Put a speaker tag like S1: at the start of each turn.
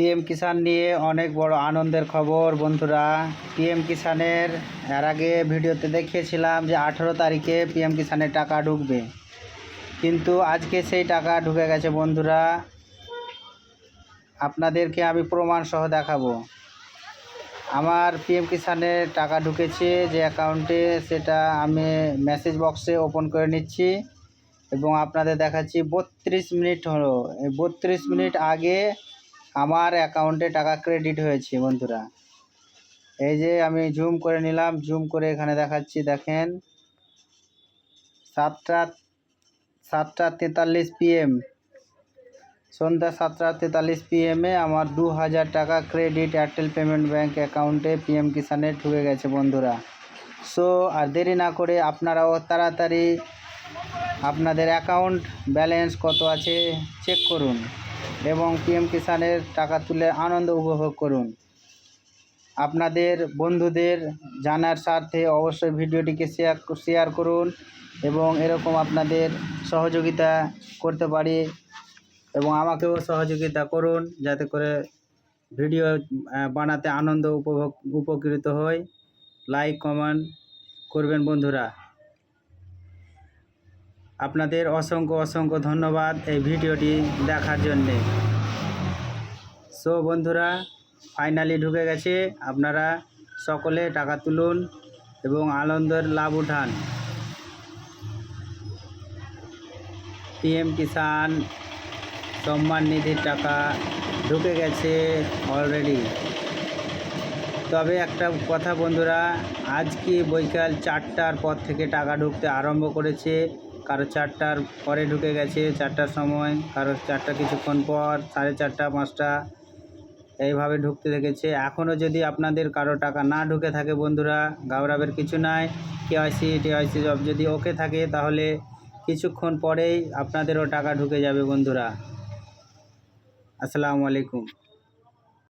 S1: PM কিষাণ নিয়ে অনেক বড় আনন্দের খবর বন্ধুরা। পিএম কিষাণের এর আগে ভিডিওতে দেখিয়েছিলাম যে 18 তারিখে পিএম কিষাণের টাকা ঢুকবে, কিন্তু আজকে সেই টাকা ঢুকে গেছে বন্ধুরা। আপনাদেরকে আমি প্রমাণ সহ দেখাবো। আমার পিএম কিষাণের টাকা ঢুকেছে যে অ্যাকাউন্টে, সেটা আমি মেসেজ বক্সে ওপেন করে নিচ্ছি এবং আপনাদের দেখাচ্ছি। 32 মিনিট হলো, এই 32 মিনিট আগে আমার অ্যাকাউন্টে টাকা ক্রেডিট হয়েছে বন্ধুরা। এই যে আমি জুম করে নিলাম, জুম করে এখানে দেখাচ্ছি, দেখেন 7টা 43 PM, সন্ধ্যা 7টা 43 PM আমার 2000 টাকা ক্রেডিট এয়ারটেল পেমেন্ট ব্যাঙ্ক অ্যাকাউন্টে পিএম কিষাণে ঢুকে গেছে বন্ধুরা। সো আর দেরি না করে আপনারাও তাড়াতাড়ি আপনাদের অ্যাকাউন্ট ব্যালেন্স কত আছে চেক করুন এবং পিএম কিষাণের টাকা তুলে আনন্দ উপভোগ করুন। আপনাদের বন্ধুদের জানার স্বার্থে অবশ্যই ভিডিওটিকে শেয়ার করুন এবং এরকম আপনাদের সহযোগিতা করতে পারি এবং আমাকেও সহযোগিতা করুন, যাতে করে ভিডিও বানাতে আনন্দ উপকৃত হই। লাইক কমেন্ট করবেন বন্ধুরা। আপনাদের অসংখ্য ধন্যবাদ এই ভিডিওটি দেখার জন্যে। সো বন্ধুরা, ফাইনালি ঢুকে গেছে। আপনারা সকলে টাকা তুলুন এবং আনন্দের লাভ উঠান। পিএম কিষাণ সম্মান নিধির টাকা ঢুকে গেছে অলরেডি। তবে একটা কথা বন্ধুরা, আজকে বৈকাল 4টার পর থেকে টাকা ঢুকতে আরম্ভ করেছে। কারো 4টার পরে ঢুকে গেছে, 4টার সময়, কারো 4টা কিছুক্ষণ পর, 4:30 5টা, এইভাবে ঢুকতে দেখেছে। এখনও যদি আপনাদের কারো টাকা না ঢুকে থাকে বন্ধুরা, ঘাবড়াবের কিছু নাই। কেওয়াইসি জব যদি ওকে থাকে তাহলে কিছুক্ষণ পরেই আপনাদেরও টাকা ঢুকে যাবে বন্ধুরা। আসসালামু আলাইকুম।